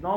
9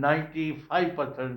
95%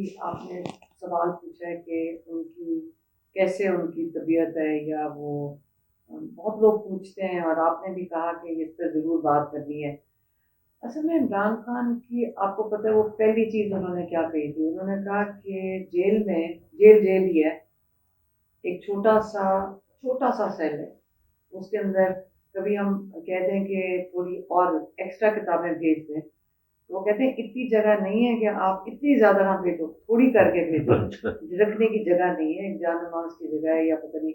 کی آپ نے سوال پوچھا ہے کہ ان کی کیسے ان کی طبیعت ہے، یا وہ بہت لوگ پوچھتے ہیں اور آپ نے بھی کہا کہ اس پہ ضرور بات کرنی ہے. اصل میں عمران خان کی آپ کو پتہ ہے وہ پہلی چیز انہوں نے کیا کہی تھی، انہوں نے کہا کہ جیل میں جیل ہی ہے، ایک چھوٹا سا سیل ہے، اس کے اندر کبھی ہم کہہ دیں کہ تھوڑی اور ایکسٹرا کتابیں بھیج دیں، تو وہ کہتے ہیں اتنی جگہ نہیں ہے کہ آپ اتنی زیادہ نہ بھیجو، تھوڑی کر کے بھیجو، رکھنے کی جگہ نہیں ہے، ایک جان نماز کی جگہ ہے یا پتہ نہیں.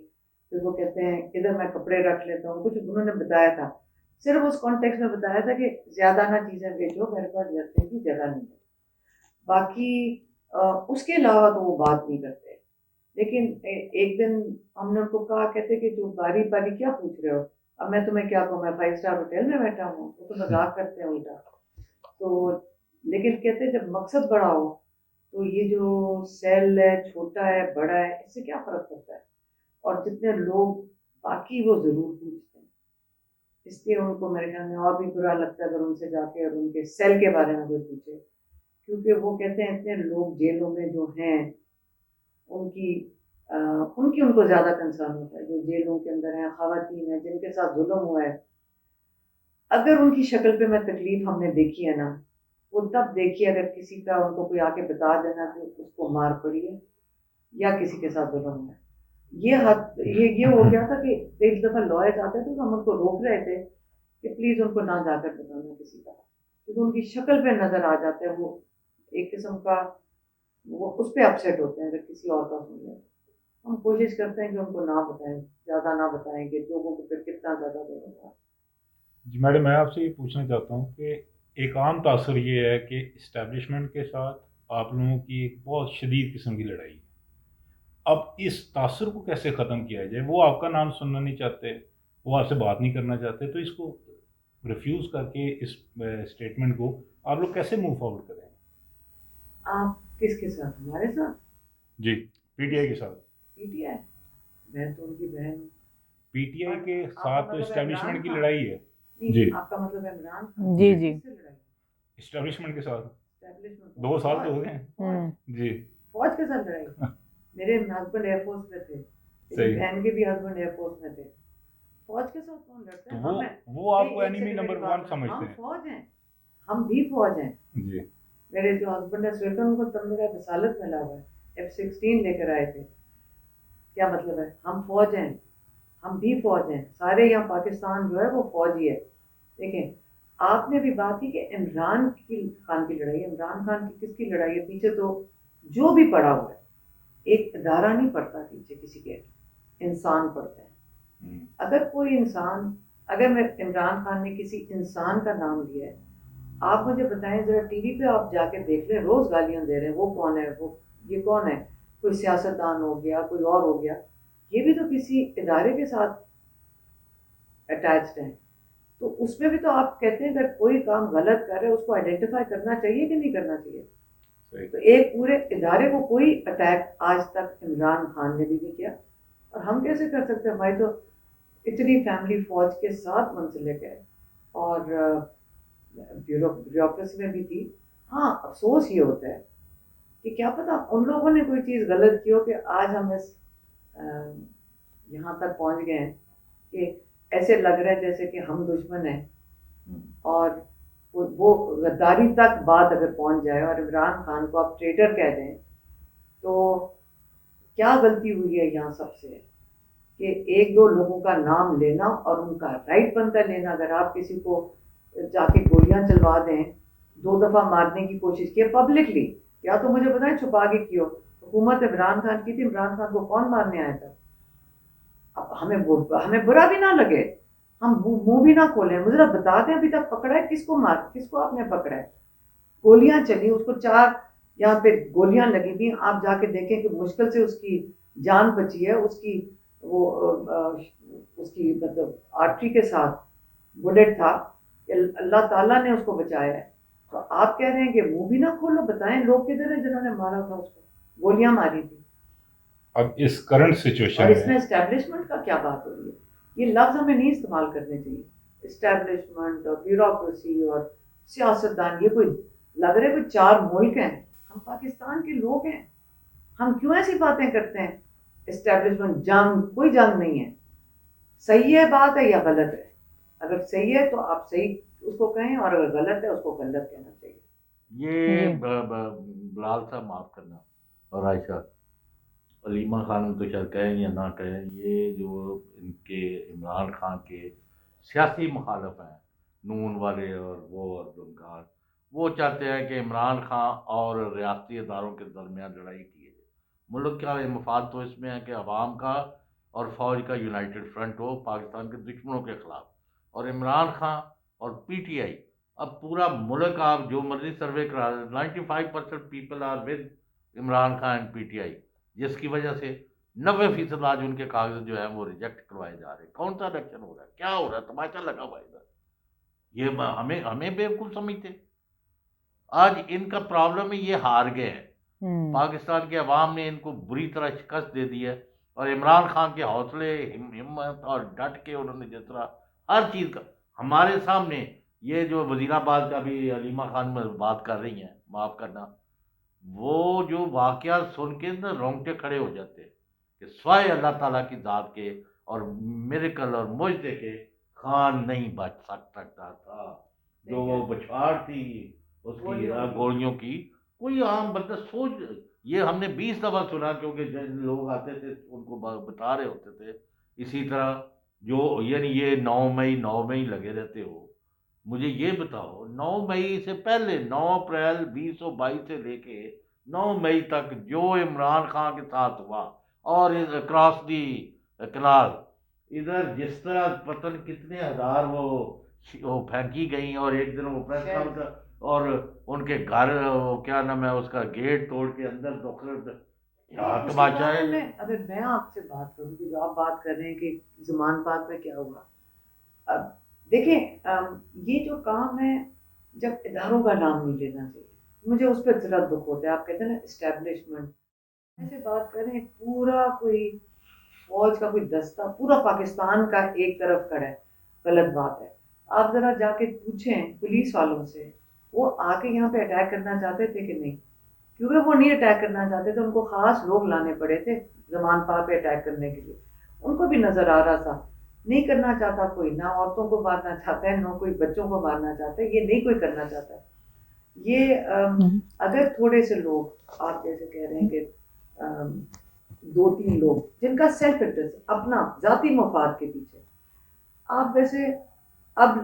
پھر وہ کہتے ہیں ادھر میں کپڑے رکھ لیتا ہوں، کچھ انہوں نے بتایا تھا، صرف اس کانٹیکس میں بتایا تھا کہ زیادہ نہ چیزیں بھیجو، میرے پاس رکھنے کی جگہ نہیں ہے. باقی اس کے علاوہ تو وہ بات نہیں کرتے. لیکن ایک دن ہم نے ان کو کہا، کہتے کہ جو باری باری کیا پوچھ رہے ہو، اب میں تمہیں کیا کہوں، میں 5 اسٹار ہوٹل میں بیٹھا ہوں. وہ تو مذاق کرتے ہیں الٹا. تو لیکن کہتے جب مقصد بڑا ہو تو یہ جو سیل ہے چھوٹا ہے بڑا ہے اس سے کیا فرق پڑتا ہے، اور جتنے لوگ باقی وہ ضرور پوچھتے ہیں. اس لیے ان کو میرے خیال میں اور بھی برا لگتا ہے اگر ان سے جا کے اور ان کے سیل کے بارے میں کوئی پوچھے، کیونکہ وہ کہتے ہیں اتنے لوگ جیلوں میں جو ہیں ان کو زیادہ کنسرن ہوتا ہے، جو جیلوں کے اندر ہیں، خواتین ہیں جن کے ساتھ ظلم ہوا ہے. اگر ان کی شکل پہ میں تکلیف ہم نے دیکھی ہے نا، وہ تب دیکھی اگر کسی کا ان کو کوئی آ کے بتا دینا کہ اس کو مار پڑی ہے یا کسی کے ساتھ ظلم ہوا ہے. یہ ہو گیا تھا کہ ایک دفعہ لائرز آتے تھے تو ہم ان کو روک رہے تھے کہ پلیز ان کو نہ جا کر بتانا کسی کا، کیونکہ ان کی شکل پہ نظر آ جاتا ہے، وہ ایک قسم کا وہ اس پہ اپسیٹ ہوتے ہیں اگر کسی اور کا سن لیں. ہم کوشش کرتے ہیں کہ ان کو نہ بتائیں، زیادہ نہ بتائیں کہ لوگوں کو پھر کتنا زیادہ دے ہوگا. جی میڈم، میں آپ سے یہ پوچھنا چاہتا ہوں کہ ایک عام تاثر یہ ہے کہ اسٹیبلشمنٹ کے ساتھ آپ لوگوں کی ایک بہت شدید قسم کی لڑائی ہے. اب اس تاثر کو کیسے ختم کیا جائے؟ وہ آپ کا نام سننا نہیں چاہتے، وہ آپ سے بات نہیں کرنا چاہتے، تو اس کو ریفیوز کر کے اس اسٹیٹمنٹ کو آپ لوگ کیسے موو فارورڈ کریں؟ آپ کس کے ساتھ؟ ہمارے ساتھ؟ جی پی ٹی آئی کے ساتھ. پی ٹی آئی؟ میں تو ان کی بہن ہوں. پی ٹی آئی کے ساتھ تو مطلب اسٹیبلشمنٹ کی عمران لڑائی ہے. خان؟ جی آپ کا مطلب عمران خان؟ جی جی کس سے لڑائی؟ اسٹیبلشمنٹ کے ساتھ اسٹیبلشمنٹ 2 سال تو ہو گئے ہیں. فوج جی فوج کے ساتھ لڑائی؟ میرے ہسبینڈ ایئر فورس میں تھے، میری صحیح. بہن کے بھی ہسبینڈ ایئر فورس میں تھے. فوج کے ساتھ کون لڑتا تو ہے؟ وہ آپ کو ایک اینیمی سیکنڈ نمبر میری بات 1 سنیں. سمجھتے ہم ہیں. فوج ہیں، ہم بھی فوج ہیں. جی میرے جو ہسبینڈ ہے سویٹر ان کو تب میرا رسالت ملا ہوا ہے، F-16 لے کر آئے تھے. کیا مطلب ہے؟ ہم فوج ہیں، ہم بھی فوج ہیں. سارے یہاں پاکستان جو ہے وہ فوج ہی ہے. دیکھیں آپ نے بھی بات کی کہ عمران خان کی لڑائی ہے. عمران خان کی کس کی لڑائی ہے؟ پیچھے تو جو بھی پڑا ہوا ہے، ایک ادارہ نہیں پڑتا پیچھے کسی کے، انسان پڑتے ہیں. اگر کوئی انسان، اگر میں عمران خان نے کسی انسان کا نام لیا ہے، آپ مجھے بتائیں ذرا ٹی وی پہ آپ جا کے دیکھ لیں، روز گالیاں دے رہے ہیں، وہ کون ہے، وہ یہ کون ہے؟ کوئی سیاستدان ہو گیا، کوئی اور ہو گیا، یہ بھی تو کسی ادارے کے ساتھ اٹیچڈ ہیں. تو اس میں بھی تو آپ کہتے ہیں اگر کوئی کام غلط کر رہے اس کو آئیڈینٹیفائی کرنا چاہیے کہ نہیں کرنا چاہیے؟ تو ایک پورے ادارے کو کوئی اٹیک آج تک عمران خان نے بھی نہیں کیا، اور ہم کیسے کر سکتے ہیں؟ ہماری تو اتنی فیملی فوج کے ساتھ منسلک ہے اور بیوروکریسی میں بھی تھی. ہاں افسوس یہ ہوتا ہے کہ کیا پتہ ان لوگوں نے کوئی چیز غلط کی ہو کہ آج ہم اس یہاں تک پہنچ گئے ہیں کہ ایسے لگ رہا ہے جیسے کہ ہم دشمن ہیں، اور وہ غداری تک بات اگر پہنچ جائے اور عمران خان کو آپ ٹریٹر کہہ دیں، تو کیا غلطی ہوئی ہے یہاں سب سے کہ ایک دو لوگوں کا نام لینا، اور ان کا رائٹ بنتا ہے لینا. اگر آپ کسی کو جا کے گولیاں چلوا دیں، 2 دفعہ مارنے کی کوشش کی پبلکلی، یا تو مجھے بتائیں چھپا کے کیوں؟ حکومت عمران خان کی تھی، عمران خان کو کون مارنے آیا تھا؟ اب ہمیں برا بھی نہ لگے، ہم منہ بھی نہ کھولیں، مجھے ذرا بتا دیں ابھی تک پکڑا ہے کس کو آپ نے پکڑا ہے؟ گولیاں چلی، اس کو 4 یہاں پہ گولیاں لگی تھیں. آپ جا کے دیکھیں کہ مشکل سے اس کی جان بچی ہے، اس کی مطلب آرٹری کے ساتھ بلیٹ تھا، اللہ تعالیٰ نے اس کو بچایا ہے. تو آپ کہہ رہے ہیں کہ منہ بھی نہ کھولو، بتائیں لوگ کدھر ہیں جنہوں نے مارا تھا اس کو، گولیاں ماری تھی. اب اس کرنٹ سچویشن اور اس میں اسٹیبلشمنٹ کا کیا بات ہو رہی ہے؟ یہ لفظ ہمیں نہیں استعمال کرنے چاہیے. اسٹیبلشمنٹ اور بیوروکریسی اور سیاستدان، یہ کوئی لگ رہے کوئی 4 ملک ہیں. ہم پاکستان کے لوگ ہیں، ہم کیوں ایسی باتیں کرتے ہیں؟ اسٹیبلشمنٹ جنگ، کوئی جنگ نہیں ہے. صحیح ہے بات ہے یا غلط ہے؟ اگر صحیح ہے تو آپ صحیح اس کو کہیں، اور اگر غلط ہے اس کو غلط کہنا چاہیے. یہ جی بلال صاحب معاف کرنا، اور عائشہ، علیمہ خانم تو شاید کہیں یا نہ کہیں، یہ جو ان کے عمران خان کے سیاسی مخالف ہیں، نون والے اور وہ اور زنگار، وہ چاہتے ہیں کہ عمران خان اور ریاستی اداروں کے درمیان لڑائی کی جائے. ملک کا مفاد تو اس میں ہے کہ عوام کا اور فوج کا یونائٹڈ فرنٹ ہو پاکستان کے دشمنوں کے خلاف. اور عمران خان اور پی ٹی آئی، اب پورا ملک آپ جو مرضی سروے کرا دیں، 95% people are with Imran Khan and P T I, جس کی وجہ سے 90% آج ان کے کاغذ جو ہیں وہ ریجیکٹ کروائے جا رہے ہیں. کون سا الیکشن ہو رہا ہے؟ کیا ہو رہا ہے؟ تماشا لگا ہوا ہے ادھر. یہ ہمیں بیوقوف سمجھتے. آج ان کا پرابلم ہے، یہ ہار گئے ہیں. پاکستان کے عوام نے ان کو بری طرح شکست دے دی ہے، اور عمران خان کے حوصلے، ہمت اور ڈٹ کے انہوں نے جس طرح ہر چیز کا ہمارے سامنے، یہ جو وزیر آباد کا بھی علیمہ خان میں بات کر رہی ہیں، معاف کرنا، وہ جو واقعات سن کے نا رونگٹے کھڑے ہو جاتے ہیں کہ سوائے اللہ تعالیٰ کی ذات کے اور میریکل اور معجزے کے خان نہیں بچ سکتا تھا. جو وہ بچھاڑ تھی اس کی گولیوں کی، کوئی عام بندہ سوچ، یہ ہم نے 20 دفعہ سنا، کیونکہ جن لوگ آتے تھے ان کو بتا رہے ہوتے تھے. اسی طرح جو یعنی یہ 9 مئی لگے رہتے ہو. مجھے یہ بتاؤ، 9 مئی سے پہلے 9 اپریل 2022 سے لے کے 9 مئی تک جو عمران خان کے ساتھ ہوا، اور اکراس دی کنال ادھر جس طرح پتن کتنے ہزار وہ پھینکی گئیں، اور ایک دن وہ پریس کانفرنس اور ان کے گھر وہ کیا نام ہے اس کا گیٹ توڑ کے اندر داخل. کیا تماشا ہے؟ اگر میں آپ سے بات کروں کہ جو آپ بات کر رہے ہیں کہ زمان پاک میں کیا ہوا، اب دیکھیں یہ جو کام ہے، جب اداروں کا نام نہیں لینا چاہیے، مجھے اس پہ ذرا دکھ ہوتا ہے. آپ کہتے ہیں نا اسٹیبلشمنٹ، ایسے بات کریں، پورا کوئی فوج کا کوئی دستہ پورا پاکستان کا ایک طرف کھڑا ہے، غلط بات ہے. آپ ذرا جا کے پوچھیں پولیس والوں سے، وہ آ کے یہاں پہ اٹیک کرنا چاہتے تھے کہ نہیں؟ کیونکہ وہ نہیں اٹیک کرنا چاہتے تھے، ان کو خاص لوگ لانے پڑے تھے زمان پاک پہ اٹیک کرنے کے لیے. ان کو بھی نظر آ رہا تھا نہیں کرنا چاہتا کوئی، نہ عورتوں کو مارنا چاہتا ہے، نہ کوئی بچوں کو مارنا چاہتا ہے، یہ نہیں کوئی کرنا چاہتا ہے. یہ اگر تھوڑے سے لوگ، آپ جیسے کہہ رہے ہیں کہ 2-3 لوگ جن کا سیلف انٹرسٹ، اپنا ذاتی مفاد کے پیچھے، آپ ویسے اب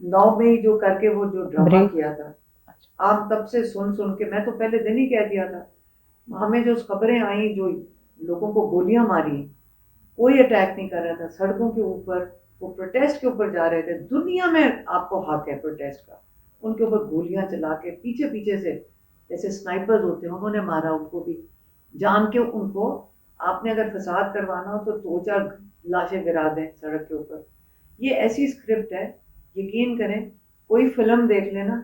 9 مئی جو کر کے وہ جو ڈرامہ کیا تھا، آپ تب سے سن کے، میں تو پہلے دن ہی کہہ دیا تھا، ہمیں جو خبریں آئیں، جو لوگوں کو گولیاں ماری، کوئی اٹیک نہیں کر رہا تھا، سڑکوں کے اوپر وہ پروٹیسٹ کے اوپر جا رہے تھے. دنیا میں آپ کو حق ہے پروٹیسٹ کا، ان کے اوپر گولیاں چلا کے پیچھے سے جیسے سنائپرز ہوتے ہیں، انہوں نے مارا ان کو بھی جان کے. ان کو آپ نے اگر فساد کروانا ہو تو 2-4 لاشیں گرا دیں سڑک کے اوپر. یہ ایسی اسکرپٹ ہے، یقین کریں، کوئی فلم دیکھ لینا،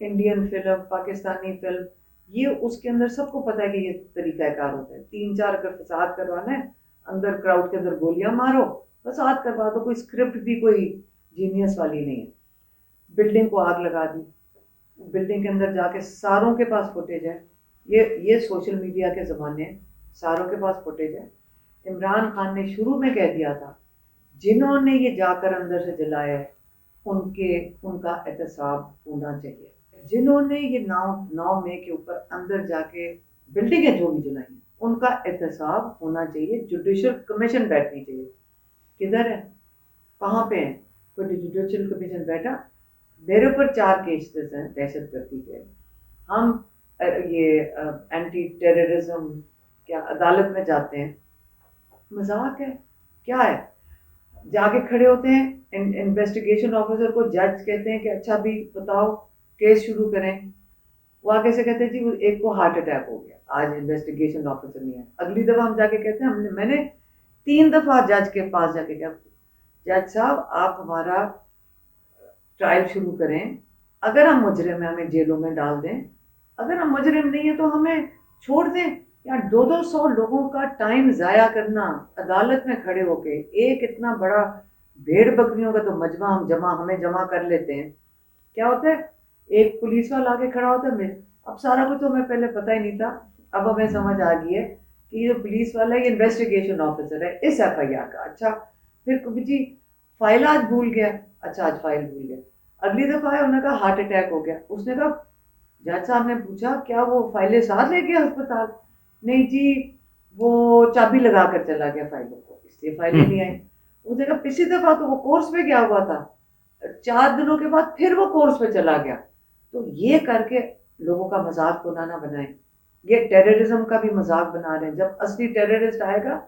انڈین فلم، پاکستانی فلم، یہ اس کے اندر سب کو پتا ہے کہ یہ طریقہ کار ہوتا ہے. 3-4 اگر فساد کروانا ہے، اندر کراؤڈ کے اندر گولیاں مارو، فساد کروا دو. کوئی اسکرپٹ بھی کوئی جینیس والی نہیں ہے. بلڈنگ کو آگ لگا دی، بلڈنگ کے اندر جا کے ساروں کے پاس فوٹیج ہے. یہ سوشل میڈیا کے زمانے ہیں، ساروں کے پاس فوٹیج ہے. عمران خان نے شروع میں کہہ دیا تھا، جنہوں نے یہ جا کر اندر سے جلایا ہے ان کا احتساب ہونا چاہیے. جنہوں نے یہ 9 مئی کے اوپر اندر جا کے بلڈنگیں جو بھی جلائی ہیں، ان کا احتساب ہونا چاہیے. جوڈیشل کمیشن بیٹھنی چاہیے. کدھر ہے؟ کہاں پہ ہے؟ کوئی جوڈیشل کمیشن بیٹھا؟ میرے اوپر 4 کیسز ہیں دہشت گردی کے. ہم یہ اینٹی ٹیررزم کیا عدالت میں جاتے ہیں؟ مذاق ہے کیا ہے؟ جا کے کھڑے ہوتے ہیں، انویسٹیگیشن آفیسر کو جج کہتے ہیں کہ اچھا بھی بتاؤ کیس شروع کریں. وہ آگے سے کہتے ہیں جی ایک کو ہارٹ اٹیک ہو گیا، آج انویسٹیگیشن آفیسر نہیں ہے. اگلی دفعہ ہم جا کے کہتے ہیں میں نے 3 دفعہ جج کے پاس جا کے کہا، جج صاحب آپ ہمارا ٹرائل شروع کریں، اگر ہم مجرم ہیں ہمیں جیلوں میں ڈال دیں، اگر ہم مجرم نہیں ہیں تو ہمیں چھوڑ دیں. یا 200 لوگوں کا ٹائم ضائع کرنا عدالت میں کھڑے ہو کے. ایک اتنا بڑا بھیڑ بکریوں کا تو مجمع ہمیں جمع کر لیتے ہیں. کیا ہوتا ہے؟ ایک پولیس والا آگے کھڑا ہوتا ہے، اب سارا کچھ تو ہمیں پہلے پتہ ہی نہیں تھا، اب ہمیں سمجھ آ گئی ہے کہ یہ جو پولیس والا ہے یہ انویسٹیگیشن آفیسر ہے اس ایف آئی آر کا. اچھا پھر کبھی جی فائل آج بھول گیا، اچھا آج فائل بھول گیا. اگلی دفعہ ہے انہوں نے کہا ہارٹ اٹیک ہو گیا. اس نے کہا جج صاحب نے پوچھا کیا وہ فائلیں ساتھ لے گیا ہسپتال؟ نہیں جی وہ چابی لگا کر چلا گیا فائلوں کو، اس لیے فائلیں نہیں آئی. اس نے کہا پچھلی دفعہ تو وہ کورس پہ گیا ہوا تھا، 4 دنوں کے بعد پھر وہ کورس پہ چلا گیا. تو یہ کر کے لوگوں کا مذاق کو نہ بنائیں. یہ ٹیررزم کا بھی مذاق بنا رہے ہیں، جب اصلی ٹیررسٹ آئے گا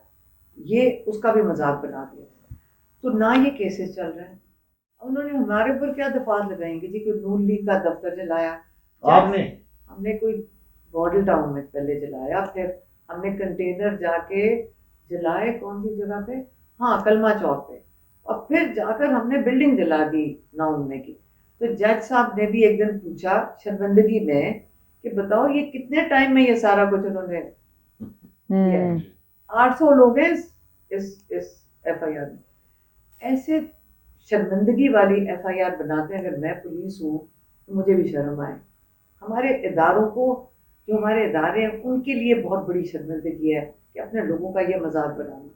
یہ اس کا بھی مذاق بنا دیا. تو نہ یہ کیسز چل رہے ہیں. انہوں نے ہمارے اوپر کیا دفعات لگائیں گے جی، کوئی نون لیگ کا دفتر جلایا آپ نے، ہم نے، کوئی ماڈل ٹاؤن میں پہلے جلایا، پھر ہم نے کنٹینر جا کے جلائے کون سی جگہ پہ، ہاں کلمہ چوک پہ، اور پھر جا کر ہم نے بلڈنگ جلا دی 9 کی. تو جج صاحب نے بھی ایک دن پوچھا شرمندگی میں کہ بتاؤ یہ کتنے ٹائم میں یہ سارا کچھ انہوں نے کیا ہے. 800 لوگ ہیں اس ایف آئی آر میں. ایسے شرمندگی والی ایف آئی آر بناتے ہیں. اگر میں پولیس ہوں تو مجھے بھی شرم آئے. ہمارے اداروں کو، جو ہمارے ادارے ہیں ان کے لیے بہت بڑی شرمندگی ہے کہ اپنے لوگوں کا یہ مذاق بنانا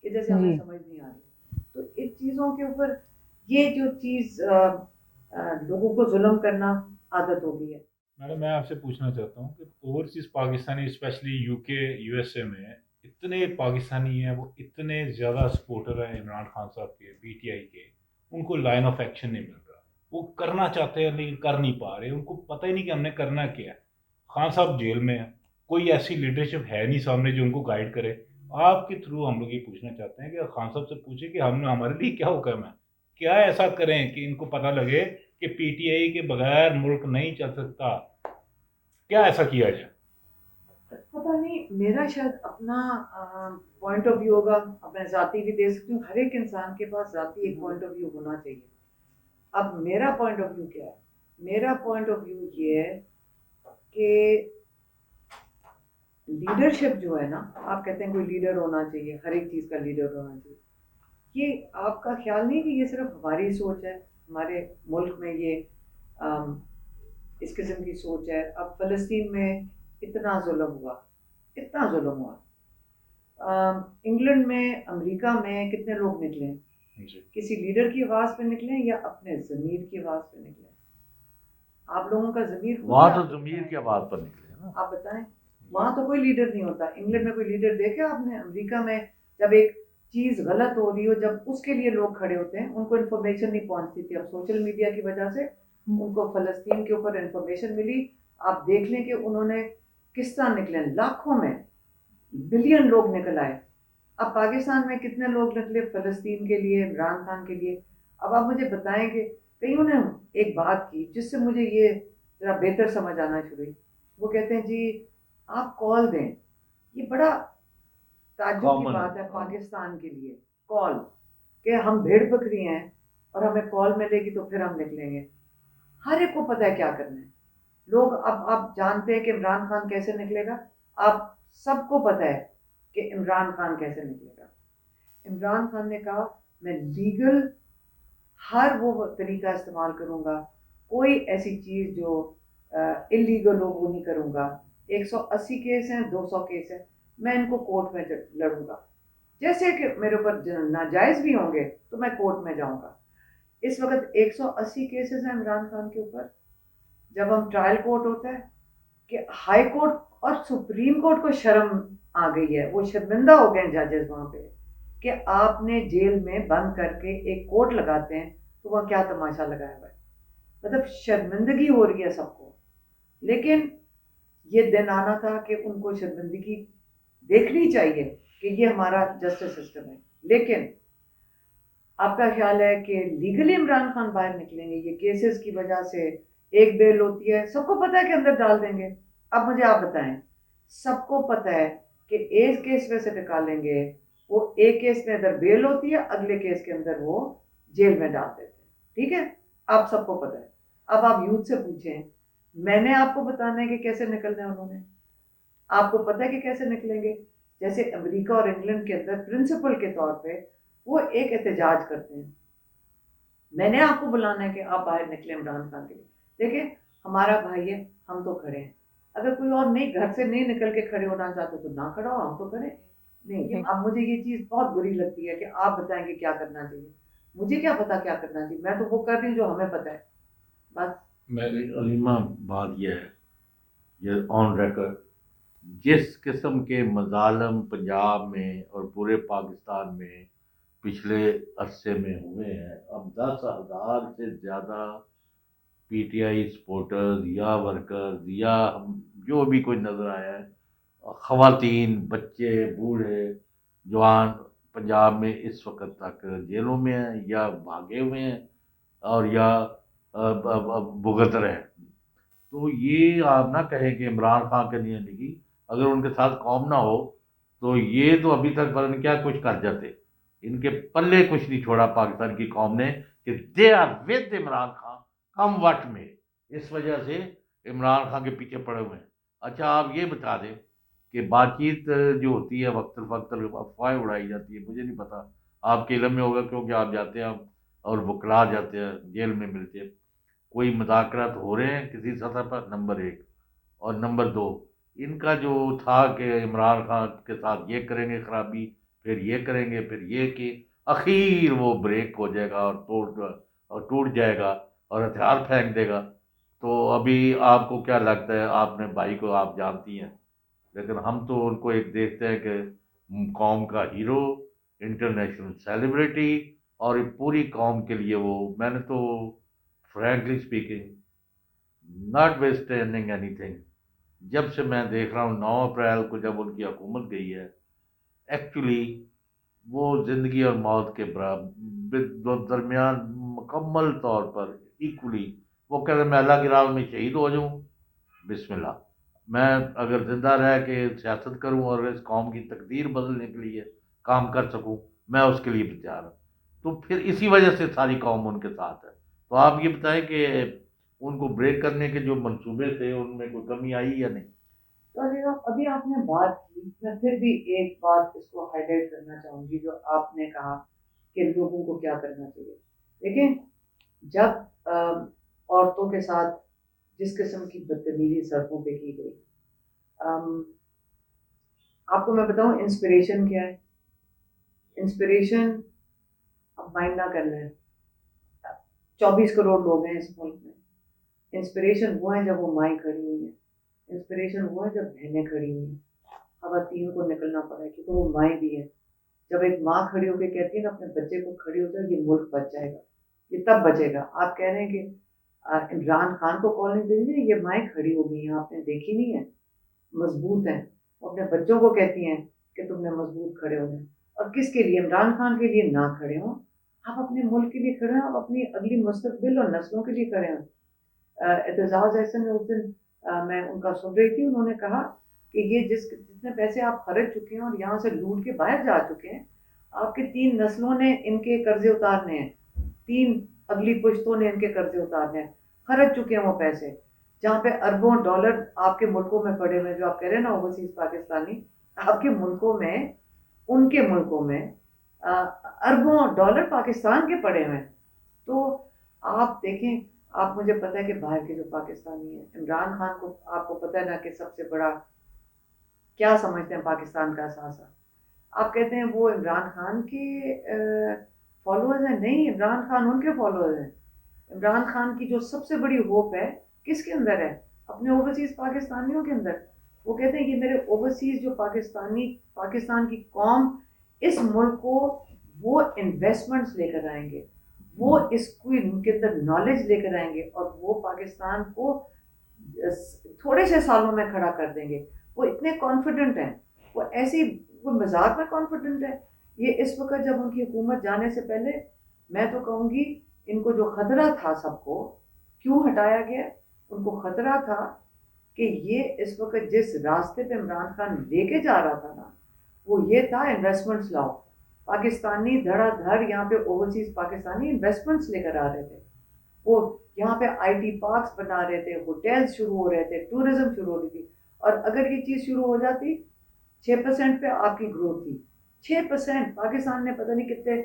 کہ جیسے ہمیں سمجھ نہیں آ رہی. تو ان چیزوں کے اوپر یہ جو چیز لوگوں کو ظلم کرنا عادت ہو گئی ہے. میڈم میں آپ سے پوچھنا چاہتا ہوں کہ اوورسیز پاکستانی اسپیشلی یو کے یو ایس اے میں اتنے پاکستانی ہیں، وہ اتنے زیادہ سپورٹر ہیں عمران خان صاحب کے، پی ٹی آئی کے، ان کو لائن آف ایکشن نہیں مل رہا. وہ کرنا چاہتے ہیں لیکن کر نہیں پا رہے. ان کو پتہ ہی نہیں کہ ہم نے کرنا کیا ہے. خان صاحب جیل میں ہیں، کوئی ایسی لیڈرشپ ہے نہیں سامنے جو ان کو گائیڈ کرے. آپ کے تھرو ہم لوگ یہ پوچھنا چاہتے ہیں کہ خان صاحب سے پوچھیں کہ ہم نے، ہمارے لیے کیا حکم ہے، کیا ایسا کریں کہ ان کو پتہ لگے کہ پی ٹی آئی کے بغیر ملک نہیں چل سکتا. کیا ایسا کیا جائے؟ پتہ نہیں، میرا شاید اپنا پوائنٹ آف ویو ہوگا، اپنے ذاتی بھی دے سکتی ہوں. ہر ایک انسان کے پاس ذاتی ایک پوائنٹ آف ویو ہونا چاہیے. اب میرا پوائنٹ آف ویو کیا ہے؟ میرا پوائنٹ آف ویو یہ ہے کہ لیڈرشپ جو ہے نا، آپ کہتے ہیں کوئی لیڈر ہونا چاہیے، ہر ایک چیز کا لیڈر ہونا چاہیے. یہ آپ کا خیال نہیں کہ یہ صرف ہماری سوچ ہے، ہمارے ملک میں یہ اس قسم کی سوچ ہے. اب فلسطین میں اتنا ظلم ہوا، اتنا ظلم ہوا. انگلینڈ میں، امریکہ میں کتنے لوگ نکلے؟ کسی لیڈر کی آواز پہ نکلے یا اپنے ضمیر کی آواز پہ نکلے؟ آپ لوگوں کا ضمیر وہاں تو ضمیر کی آواز پر نکلے نا. آپ بتائیں، وہاں تو کوئی لیڈر نہیں ہوتا. انگلینڈ میں کوئی لیڈر دیکھا آپ نے؟ امریکہ میں جب ایک چیز غلط ہو رہی ہو، جب اس کے لیے لوگ کھڑے ہوتے ہیں، ان کو انفارمیشن نہیں پہنچتی تھی. اب سوشل میڈیا کی وجہ سے ان کو فلسطین کے اوپر انفارمیشن ملی. آپ دیکھ لیں کہ انہوں نے کس طرح نکلے، لاکھوں میں، بلین لوگ نکل آئے. اب پاکستان میں کتنے لوگ نکلے فلسطین کے لیے، عمران خان کے لیے؟ اب آپ مجھے بتائیں کہ کئیوں نے ایک بات کی جس سے مجھے یہ ذرا بہتر سمجھ آنا شروع ہوئی. وہ کہتے ہیں جی آپ کال دیں. یہ بڑا تعجب کی بات ہے پاکستان کے لیے، کال، کہ ہم بھیڑ بکری ہیں اور ہمیں کال ملے گی تو پھر ہم نکلیں گے. ہر ایک کو پتہ ہے کیا کرنا ہے. لوگ اب آپ جانتے ہیں کہ عمران خان کیسے نکلے گا. آپ سب کو پتہ ہے کہ عمران خان کیسے نکلے گا. عمران خان نے کہا میں لیگل ہر وہ طریقہ استعمال کروں گا، کوئی ایسی چیز جو اللیگل ہو وہ نہیں کروں گا. 180 کیس ہیں، 200 کیس ہیں، میں ان کو کورٹ میں لڑوں گا. جیسے کہ میرے اوپر ناجائز بھی ہوں گے تو میں کورٹ میں جاؤں گا. اس وقت 180 کیسز ہیں عمران خان کے اوپر. جب ہم ٹرائل کورٹ ہوتا ہے کہ ہائی کورٹ اور سپریم کورٹ کو شرم آ گئی ہے، وہ شرمندہ ہو گئے ہیں ججز وہاں پہ کہ آپ نے جیل میں بند کر کے ایک کورٹ لگاتے ہیں تو وہاں کیا تماشا لگایا ہوا ہے. مطلب شرمندگی ہو رہی ہے سب کو. لیکن یہ دن آنا تھا کہ ان کو شرمندگی دیکھنی چاہیے کہ یہ ہمارا جسٹس سسٹم ہے. لیکن آپ کا خیال ہے کہ لیگلی عمران خان باہر نکلیں گے؟ یہ کیسز کی وجہ سے ایک بیل ہوتی ہے، سب کو پتہ ہے کہ اندر ڈال دیں گے. اب مجھے آپ بتائیں، سب کو پتہ ہے کہ ایک کیس میں سے نکالیں گے، وہ ایک کیس میں ادھر بیل ہوتی ہے، اگلے کیس کے اندر وہ جیل میں ڈال دیتے ہیں. ٹھیک ہے، آپ سب کو پتہ ہے. اب آپ یوتھ سے پوچھیں، میں نے آپ کو بتانا ہے کہ کیسے نکلنا ہے. انہوں نے آپ کو پتہ ہے کہ کیسے نکلیں گے. جیسے امریکہ اور انگلینڈ کے اندر پرنسپل کے طور پہ وہ ایک احتجاج کرتے ہیں. میں نے آپ کو بلانا ہے کہ آپ باہر نکلیں عمران خان کے لیے. دیکھیں ہمارا بھائی ہے، ہم تو کھڑے ہیں. اگر کوئی اور نہیں گھر سے نہیں نکل کے کھڑے ہونا چاہتے تو نہ کھڑا ہو، ہم تو کریں نہیں. اب مجھے یہ چیز بہت بری لگتی ہے کہ آپ بتائیں گے کیا کرنا چاہیے. مجھے کیا پتا کیا کرنا چاہیے، میں تو وہ کر رہی ہوں جو ہمیں پتا ہے بس. علیمہ بات یہ ہے، یہ آن ریکارڈ، جس قسم کے مظالم پنجاب میں اور پورے پاکستان میں پچھلے عرصے میں ہوئے ہیں، اب 10,000 سے زیادہ پی ٹی آئی سپورٹرز یا ورکرز یا جو بھی کوئی نظر آیا ہے، خواتین، بچے، بوڑھے، جوان پنجاب میں اس وقت تک جیلوں میں ہیں یا بھاگے ہوئے ہیں اور یا بھگت رہے ہیں. تو یہ آپ نہ کہیں کہ عمران خان کے لیے لگی، اگر ان کے ساتھ قوم نہ ہو تو یہ تو ابھی تک پتہ نہیں کیا کچھ کر جاتے. ان کے پلے کچھ نہیں چھوڑا پاکستان کی قوم نے کہ دے are with Imran Khan come what میں، اس وجہ سے عمران خان کے پیچھے پڑے ہوئے ہیں. اچھا آپ یہ بتا دیں کہ بات چیت جو ہوتی ہے وقت الوقت افواہیں اڑائی جاتی ہے، مجھے نہیں پتا، آپ کے علم میں ہوگا کیونکہ آپ جاتے ہیں اور وکلا جاتے ہیں جیل میں ملتے ہیں. کوئی مذاکرات ہو رہے ہیں کسی سطح پر؟ نمبر ایک. اور نمبر دو، ان کا جو تھا کہ عمران خان کے ساتھ یہ کریں گے خرابی، پھر یہ کریں گے، پھر یہ کہ اخیر وہ بریک ہو جائے گا اور ٹوٹ جائے گا اور ہتھیار پھینک دے گا. تو ابھی آپ کو کیا لگتا ہے؟ آپ نے بھائی کو آپ جانتی ہیں، لیکن ہم تو ان کو ایک دیکھتے ہیں کہ قوم کا ہیرو، انٹرنیشنل سیلیبریٹی، اور پوری قوم کے لیے وہ، میں نے تو frankly speaking notwithstanding anything. جب سے میں دیکھ رہا ہوں 9 اپریل کو جب ان کی حکومت گئی ہے، ایکچولی وہ زندگی اور موت کے درمیان مکمل طور پر ایکولی، وہ کہتے ہیں میں اللہ کی راہ میں شہید ہو جاؤں، بسم اللہ، میں اگر زندہ رہ کے سیاست کروں اور اس قوم کی تقدیر بدلنے کے لیے کام کر سکوں، میں اس کے لیے بھی تیار ہوں. تو پھر اسی وجہ سے ساری قوم ان کے ساتھ ہے. تو آپ یہ بتائیں کہ ان کو بریک کرنے کے جو منصوبے تھے ان میں کوئی کمی آئی یا نہیں؟ تو ابھی آپ نے بات کی، میں پھر بھی ایک بات اس کو ہائی لائٹ کرنا چاہوں گی جو آپ نے کہا کہ لوگوں کو کیا کرنا چاہیے. دیکھیں، جب عورتوں کے ساتھ جس قسم کی بدتمیزی سڑکوں پہ کی گئی، آپ کو میں بتاؤں انسپریشن کیا ہے. انسپریشن اب مائنڈ نہ کر لیں، 24 کروڑ لوگ ہیں اس ملک میں. انسپریشن وہ ہے جب وہ مائیں کھڑی ہوئی ہیں، انسپریشن وہ ہے جب بہنیں کھڑی ہوئی ہیں. خواتین کو نکلنا پڑا ہے کیونکہ وہ مائیں بھی ہیں. جب ایک ماں کھڑی ہو کے کہتی ہے نا اپنے بچے کو کھڑی ہو جائے، یہ ملک بچ جائے گا، یہ تب بچے گا. آپ کہہ رہے ہیں کہ عمران خان کو کال نہیں دیجیے، یہ مائیں کھڑی ہو گئی ہیں، آپ نے دیکھی نہیں ہے، مضبوط ہیں. وہ اپنے بچوں کو کہتی ہیں کہ تم نے مضبوط کھڑے ہونا ہے. اور کس کے لیے؟ عمران خان کے لیے نہ کھڑے ہوں، آپ اپنے ملک کے لیے کھڑے ہوں، آپ اپنی اگلی مستقبل اور نسلوں کے لیے کھڑے ہوں. اعتزاز احسن اس دن میں ان کا سن رہی تھی، انہوں نے کہا کہ یہ جتنے پیسے آپ خرچ چکے ہیں اور یہاں سے لوٹ کے باہر جا چکے ہیں، آپ کے 3 نسلوں نے ان کے قرضے اتارنے ہیں، 3 اگلی پشتوں نے ان کے قرضے اتارنے ہیں. خرچ چکے ہیں وہ پیسے، جہاں پہ اربوں ڈالر آپ کے ملکوں میں پڑے ہوئے، جو آپ کہہ رہے ہیں نا اوورسیز پاکستانی، آپ کے ملکوں میں، ان کے ملکوں میں اربوں ڈالر پاکستان کے پڑے ہوئے. تو آپ دیکھیں، آپ مجھے پتہ ہے کہ باہر کے جو پاکستانی ہیں، عمران خان کو آپ کو پتہ ہے نا کہ سب سے بڑا کیا سمجھتے ہیں پاکستان کا اثاثہ. آپ کہتے ہیں وہ عمران خان کے فالوورز ہیں، نہیں، عمران خان ان کے فالوورز ہیں. عمران خان کی جو سب سے بڑی ہوپ ہے کس کے اندر ہے؟ اپنے اوورسیز پاکستانیوں کے اندر. وہ کہتے ہیں یہ میرے اوورسیز جو پاکستان کی قوم اس ملک کو وہ انویسٹمنٹس لے کر آئیں گے، وہ اس کو ان کے اندر نالج لے کر آئیں گے اور وہ پاکستان کو تھوڑے سے سالوں میں کھڑا کر دیں گے. وہ اتنے کانفیڈنٹ ہیں، وہ ایسی، وہ مذاق میں کانفیڈنٹ ہے. یہ اس وقت جب ان کی حکومت جانے سے پہلے، میں تو کہوں گی ان کو جو خطرہ تھا سب کو، کیوں ہٹایا گیا؟ ان کو خطرہ تھا کہ یہ اس وقت جس راستے پہ عمران خان لے کے جا رہا تھا نا، وہ یہ تھا انویسٹمنٹس لاؤ. پاکستانی دھڑا دھڑ یہاں پہ اوورسیز پاکستانی انویسٹمنٹس لے کر آ رہے تھے. وہ یہاں پہ آئی ٹی پارکس بنا رہے تھے، ہوٹلز شروع ہو رہے تھے، ٹورزم شروع ہو رہی تھی. اور اگر یہ چیز شروع ہو جاتی، 6% پہ آپ کی گروتھ تھی. 6% پاکستان نے پتہ نہیں کتنے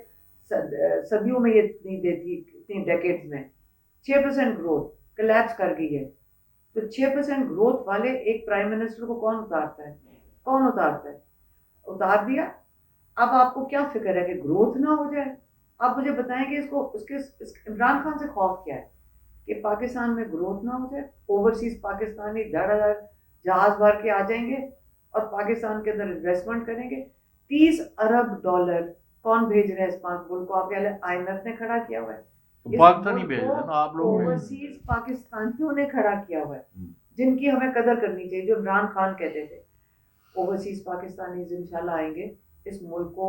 صدیوں میں یہ نہیں دیتی، اتنی ڈیکیڈز میں 6% گروتھ کلیپس کر گئی ہے. تو 6% گروتھ والے ایک پرائم منسٹر کو کون اتارتا ہے؟ کون اتارتا ہے؟ اتار دیا. اب آپ کو کیا فکر ہے کہ گروتھ نہ ہو جائے؟ آپ مجھے بتائیں کہ عمران خان سے خوف کیا ہے کہ پاکستان میں گروتھ نہ ہو جائے؟ اوورسیز پاکستانی دھڑ جہاز بھر کے آ جائیں گے اور پاکستان کے اندر انویسٹمنٹ کریں گے. 30 ارب ڈالر کون بھیج رہے ہیں اس ملک کو؟ آپ کہہ لیں IMF نے کھڑا کیا ہوا ہے. پاکستانی بھیج رہے ہیں نا آپ لوگ. اوورسیز پاکستانیوں نے کھڑا کیا ہوا ہے جن کی ہمیں قدر کرنی چاہیے. جو عمران خان کہتے تھے اوورسیز پاکستانیز انشاءاللہ آئیں گے, اس ملک کو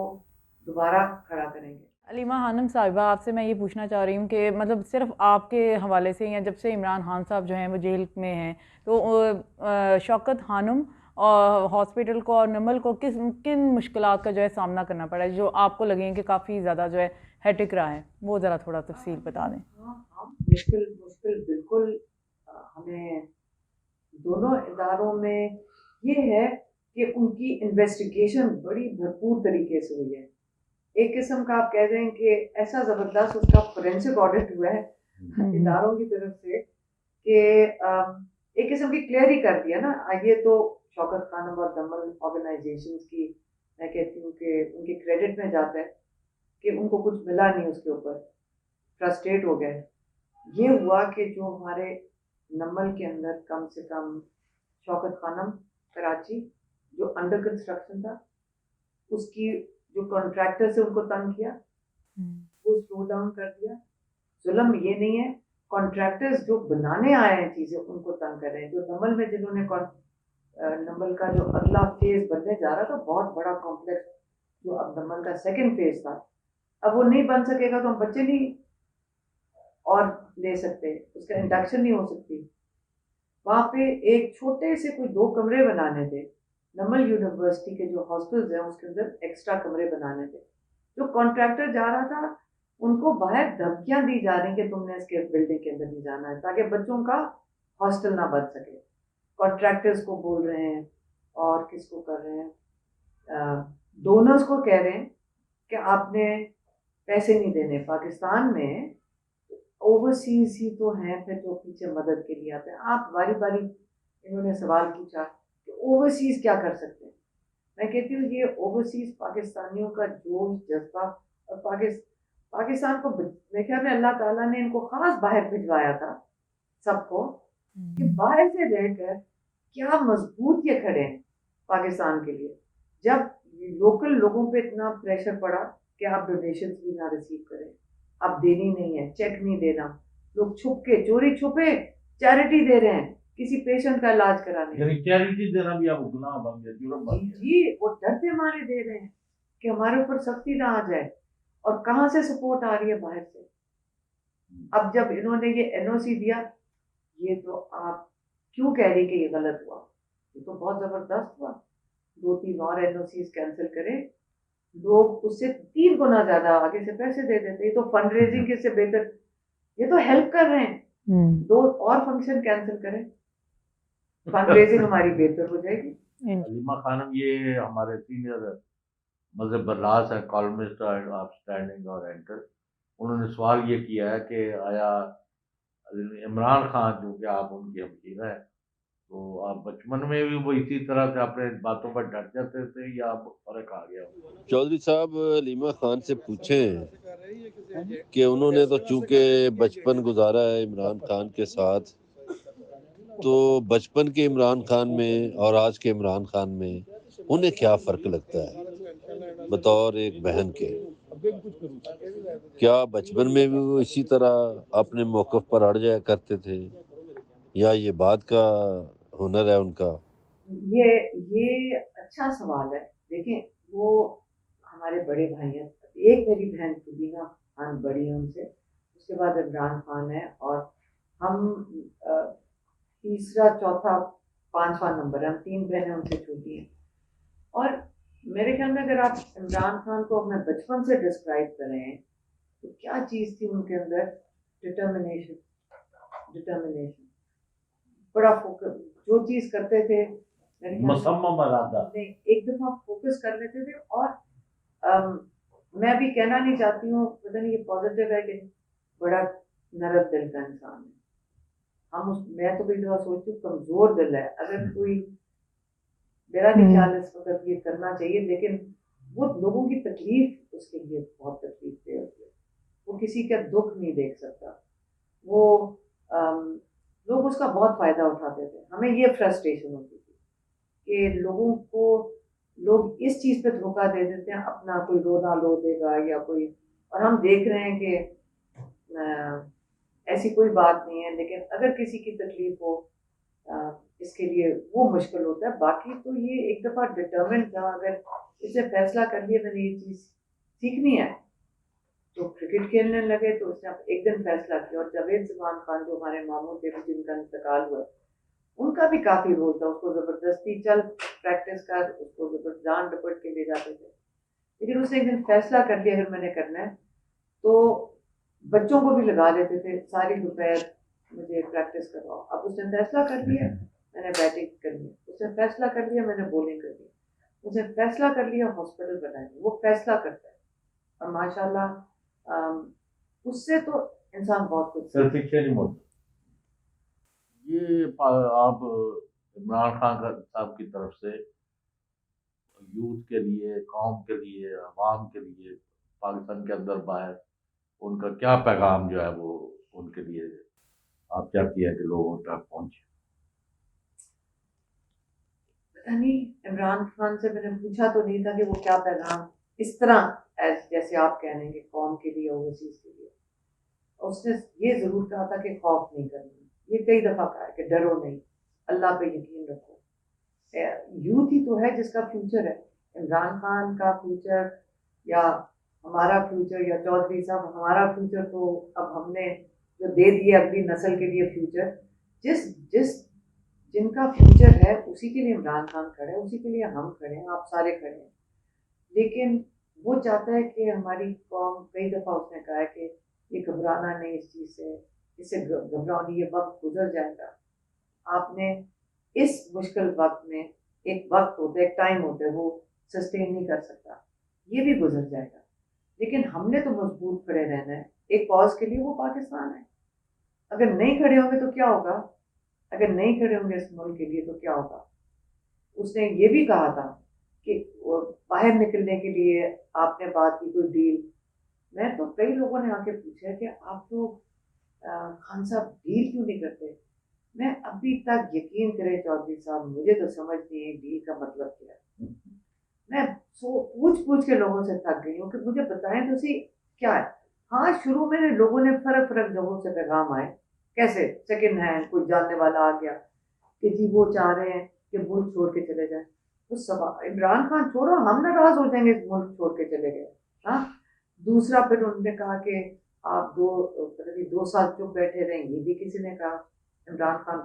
دوبارہ کھڑا کریں گے. علیمہ خانم صاحبہ, آپ سے میں یہ پوچھنا چاہ رہی ہوں کہ مطلب صرف آپ کے حوالے سے یا جب سے عمران خان صاحب جو ہیں وہ جیل میں ہیں تو شوکت خانم اور ہاسپٹل کو اور نمل کو کن مشکلات کا جو ہے سامنا کرنا پڑا ہے جو آپ کو لگیں کہ کافی زیادہ جو ہے ہیٹک رہا ہے, وہ ذرا تھوڑا تفصیل بتا دیں. مشکل بالکل ہمیں دونوں اداروں میں یہ ہے کہ ان کی انویسٹیگیشن بڑی بھرپور طریقے سے ہوئی ہے. ایک قسم کا آپ کہہ دیں کہ ایسا زبردست اس کا فورینسک آڈٹ ہوا ہے اداروں کی طرف سے کہ ایک قسم کی کلیئر ہی کر دیا نا. یہ تو شوکت خانم اور دمل آرگنائزیشنز کی میں کہتی ہوں کہ ان کے کریڈٹ میں جاتا ہے کہ ان کو کچھ ملا نہیں, اس کے اوپر فرسٹریٹ ہو گئے. یہ ہوا کہ جو ہمارے نمل کے اندر کم سے کم شوکت خانم کراچی جو انڈر کنسٹرکشن تھا, اس کی جو کانٹریکٹر سے ان کو تنگ کیا وہ سلو ڈاؤن کر دیا. ظلم یہ نہیں ہے, کانٹریکٹرز جو بنانے آئے ہیں چیزیں ان کو تنگ کر رہے ہیں. جو نمل میں جنہوں نے نمل کا جو اگلا فیز بننے جا رہا تھا بہت بڑا کمپلیکس, جو اب نمل کا سیکنڈ فیز تھا, اب وہ نہیں بن سکے گا تو ہم بچے نہیں اور لے سکتے, اس کا انڈکشن نہیں ہو سکتی. وہاں پہ ایک چھوٹے سے کوئی 2 کمرے بنانے تھے. نمل یونیورسٹی کے جو ہاسٹلز ہیں اس کے اندر ایکسٹرا کمرے بنانے تھے. جو کانٹریکٹر جا رہا تھا ان کو باہر دھمکیاں دی جا رہی کہ تم نے اس کے بلڈنگ کے اندر نہیں جانا ہے تاکہ بچوں کا ہاسٹل نہ بن سکے. کانٹریکٹرز کو بول رہے ہیں اور کس کو کر رہے ہیں, ڈونرز کو کہہ رہے ہیں کہ آپ نے پیسے نہیں دینے. پاکستان میں اوورسیز ہی تو ہیں پھر جو پیچھے مدد کے لیے آتے ہیں. آپ باری باری انہوں نے سوال پوچھا کہ اوورسیز کیا کر سکتے ہیں. میں کہتی ہوں یہ اوورسیز پاکستانیوں کا جوش جذبہ اور پاکستان کو میرے خیال میں اللہ تعالیٰ نے ان کو خاص باہر بھجوایا تھا سب کو کہ باہر سے رہ کر کیا مضبوط یہ کھڑے ہیں پاکستان کے لیے. جب لوکل لوگوں پہ اتنا پریشر پڑا کہ آپ ڈونیشنز بھی نہ ریسیو کریں, آپ دینی نہیں ہے, چیک نہیں دینا, لوگ چھپ کے چوری چھپے چیریٹی دے رہے ہیں کسی پیشنٹ کا علاج کرانے, یعنی چیریٹی دینا بھی اب گناہ بن گیا, جرم بن گیا. جی وہ ڈرتے مارے دے رہے ہیں کہ ہمارے اوپر سختی نہ آ جائے. اور کہاں سے سپورٹ آ رہی ہے؟ باہر سے. اب جب انہوں نے یہ NOC دیا, یہ تو آپ کیوں کہہ رہی کہ یہ غلط ہوا؟ یہ تو بہت زبردست ہوا. 2-3 اور NOCs کینسل کریں, لوگ اس سے 3 گنا زیادہ آگے سے پیسے دے دیتے. یہ تو فنڈ ریزنگ کے سے بہتر, یہ تو ہیلپ کر رہے ہیں. 2 اور فنکشن کینسل کریں, فنڈ ریزنگ ہماری بہتر ہو جائے گی. علیمہ خانم یہ ہمارے سینئر مذہب برلاس ہیں, کالمسٹ آف اسٹینڈنگ اور اینکر. انہوں نے سوال یہ کیا ہے کہ آیا عمران خان جو کہ آپ ان کی ہمشیرہ ہیں تو آپ بچپن میں بھی وہ اسی طرح سے اپنے باتوں پر ڈٹ جاتے تھے یا اب فرق آ گیا؟ چودھری صاحب علیمہ خان سے پوچھیں کہ انہوں نے تو چونکہ بچپن گزارا ہے عمران خان کے ساتھ, تو بچپن کے عمران خان میں اور آج کے عمران خان میں انہیں کیا فرق لگتا ہے بطور ایک بہن کے؟ کیا بچپن میں بھی وہ اسی طرح اپنے موقف پر اڑ جایا کرتے تھے یا یہ بات کا ہنر ہے ان کا؟ یہ اچھا سوال ہے. دیکھیں وہ ہمارے بڑے بھائی ہیں. ایک میری بہن تبینہ خان بڑی ہے ان سے, اس کے بعد عمران خان ہے, اور ہم تیسرا چوتھا 5واں نمبر ہے. ہم 3 بہنیں ان سے چھوٹی ہیں. اور میرے خیال میں اگر آپ عمران خان کو اپنے بچپن سے ڈسکرائب کریں تو کیا چیز تھی ان کے اندر؟ ڈٹرمنیشن, بڑا فوکس, جو چیز کرتے تھے مصمم ارادہ, ایک دفعہ فوکس کر لیتے تھے. اور میں بھی کہنا نہیں چاہتی ہوں, پتہ نہیں یہ پازیٹیو ہے کہ بڑا نرم دل کا انسان ہے. میں تو کئی دفعہ سوچتی ہوں کمزور دل ہے، اگر کوئی، میرا نہیں خیال اس وقت یہ کرنا چاہیے، لیکن وہ لوگوں کی تکلیف اس کے لیے بہت تکلیف دہ ہوتی ہے، وہ کسی کا دکھ نہیں دیکھ سکتا، وہ لوگ اس کا بہت فائدہ اٹھاتے تھے، ہمیں یہ فرسٹریشن ہوتی تھی کہ لوگوں کو لوگ اس چیز پہ دھوکہ دے دیتے ہیں، اپنا کوئی رونا لو دے گا یا کوئی، اور ہم دیکھ رہے ہیں کہ ایسی کوئی بات نہیں ہے، لیکن اگر کسی کی تکلیف ہو اس کے لیے وہ مشکل ہوتا ہے. باقی تو یہ ایک دفعہ ڈٹرمنٹ تھا، اگر اس نے فیصلہ کر لیا میں نے یہ چیز سیکھنی ہے تو کرکٹ کھیلنے لگے، تو اس نے ایک دن فیصلہ کیا. اور جاوید زمان خان جو ہمارے ماموں تھے جن کا انتقال ہوا، ان کا بھی کافی رول تھا، اس کو زبردستی چل پریکٹس کر، اس کو زبردست جان ڈپٹ کے لے جاتے تھے. لیکن اس نے ایک دن فیصلہ کر لیا اگر میں نے کرنا ہے تو بچوں کو بھی لگا دیتے تھے، ساری دوپہر مجھے پریکٹس کرواؤ. اب اس نے فیصلہ کر لیا میں نے بیٹنگ کرنی ہے، اس نے فیصلہ کر لیا میں نے بولنگ کرنی ہے، اس نے فیصلہ کر لیا ہاسپٹل بنانا ہے. وہ فیصلہ کرتا ہے اور ماشاء اللہ اس سے تو انسان بہت کچھ یہ آپ عمران خان صاحب کی طرف سے یوتھ کے لیے، قوم کے لیے، عوام کے لیے، پاکستان کے اندر باہر، ان کا کیا پیغام جو ہے وہ ان کے لیے آپ چاہتی ہے کہ لوگوں تک پہنچے؟ پتہ نہیں، عمران خان سے میں نے پوچھا تو نہیں تھا کہ وہ کیا پیغام اس طرح جیسے آپ کہہ رہے ہیں کہ قوم کے لیے، اوورسیز کے لیے. اس نے یہ ضرور کہا تھا کہ خوف نہیں کرنا، یہ کئی دفعہ کہا ہے کہ ڈرو نہیں، اللہ پہ یقین رکھو. یوتھ ہی تو ہے جس کا فیوچر ہے. عمران خان کا فیوچر یا ہمارا فیوچر یا چودھری صاحب ہمارا فیوچر تو اب ہم نے جو دے دیا اگلی نسل کے لیے فیوچر. جن کا فیوچر ہے اسی کے لیے عمران خان کھڑے ہیں، اسی کے لیے ہم کھڑے ہیں، آپ سارے کھڑے ہیں. لیکن وہ چاہتا ہے کہ ہماری قوم، کئی دفعہ اس نے کہا ہے کہ یہ گھبرانا نہیں اس چیز سے، اس سے گھبراؤ، یہ وقت گزر جائے گا. آپ نے اس مشکل وقت میں، ایک وقت ہوتا ہے، ایک ٹائم ہوتا ہے، وہ سسٹین نہیں کر سکتا، یہ بھی گزر جائے گا. لیکن ہم نے تو مضبوط کھڑے رہنا ہے ایک کاز کے لیے، وہ پاکستان ہے. اگر نہیں کھڑے ہوں گے تو کیا ہوگا؟ اگر نہیں کھڑے ہوں گے اس ملک کے لیے تو کیا ہوگا؟ اس نے یہ بھی کہا تھا کہ باہر نکلنے کے لیے آپ نے بات کی کوئی ڈیل. میں تو کئی لوگوں نے آ کے پوچھا کہ آپ لوگ خان صاحب ڈیل کیوں نہیں کرتے؟ میں ابھی تک، یقین کریں چودھری صاحب، مجھے تو سمجھ نہیں ہے ڈیل کا مطلب کیا ہے. میں پوچھ کے لوگوں سے تھک گئی ہوں کہ مجھے بتائیں تو صحیح کیا ہے. ہاں شروع میں لوگوں نے فرق جگہوں سے پیغام آئے، کیسے سیکنڈ ہینڈ کوئی جاننے والا آ گیا کہ جی وہ چاہ رہے ہیں کہ ملک چھوڑ کے چلے جائیں. اس عمران خان چھوڑو، ہم ناراض ہو جائیں گے ملک چھوڑ کے چلے گئے. ہاں دوسرا پھر انہوں نے کہا کہ آپ 2 سال چپ بیٹھے رہیں، یہ بھی کسی نے کہا. عمران خان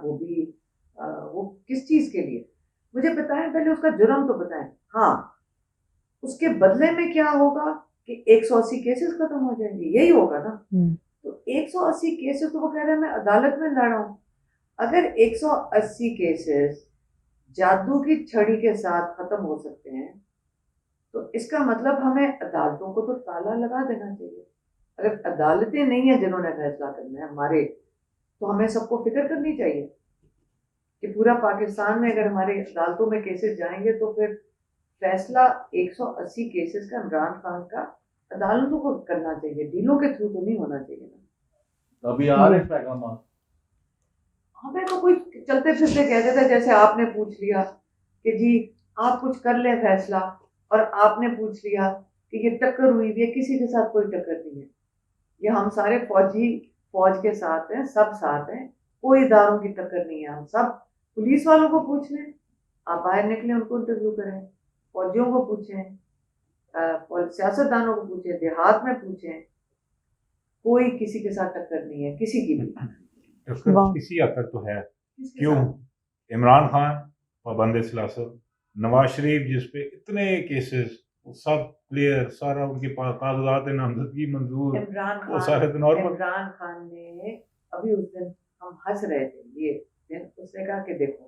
وہ کس چیز کے لیے؟ مجھے بتائیں پہلے اس کا جرم تو بتائیں. ہاں اس کے بدلے میں کیا ہوگا کہ 180 کیسز ختم ہو جائیں گے، یہی ہوگا نا. تو 180 کیسز تو وہ کہہ رہے ہیں میں عدالت میں لڑا ہوں. اگر 180 کیسز جادو کی چھڑی کے ساتھ ختم ہو سکتے ہیں تو اس کا مطلب ہمیں عدالتوں کو تو تالا لگا دینا چاہیے. اگر عدالتیں نہیں ہیں جنہوں نے فیصلہ کرنا ہے ہمارے، تو ہمیں سب کو فکر کرنی چاہیے کہ پورا پاکستان میں اگر ہمارے عدالتوں میں کیسز جائیں گے تو پھر فیصلہ 180 کیسز کا عمران خان کا عدالتوں کو کرنا چاہیے، ڈیلوں کے تھرو تو نہیں ہونا چاہیے نا. ابھی آ رہے پیغامات ہمیں تو کوئی چلتے پھرتے کہتے تھے، جیسے آپ نے پوچھ لیا کہ جی آپ کچھ کر لیں فیصلہ، اور آپ نے پوچھ لیا کہ یہ ٹکر ہوئی ہے، کسی کے ساتھ کوئی ٹکر نہیں ہے. یہ ہم سارے فوج کے ساتھ ہیں، سب ساتھ ہیں، کوئی اداروں کی ٹکر نہیں ہے. ہم سب پولیس والوں کو پوچھ لیں، آپ باہر نکلیں ان کو انٹرویو کریں، فوجیوں کو پوچھیں، سیاستدانوں کو پوچھیں، دیہات میں پوچھیں، کوئی کسی کے ساتھ ٹکر نہیں ہے، کسی کی بھی. کسی حد تک تو ہے. کیوں؟ عمران خان پابند سیاست، نواز شریف جس پہ اتنے کیسز، سب کلیئر، سارا ان کے پاس کاغذات نامزدگی منظور، وہ سارے تو نارمل. عمران خان نے ابھی اس دن ہم ہنس رہے تھے، یہ دن اس نے کہا کہ دیکھو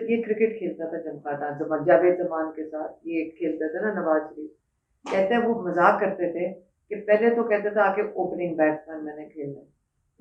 یہ کرکٹ کھیلتا تھا چمکاتا جاوید زمان کے ساتھ، یہ کھیلتا تھا نا نواز شریف، کہتے ہیں وہ مذاق کرتے تھے کہ پہلے تو کہتے تھا آ کے اوپننگ بیٹسمین میں نے کھیلنا ہے،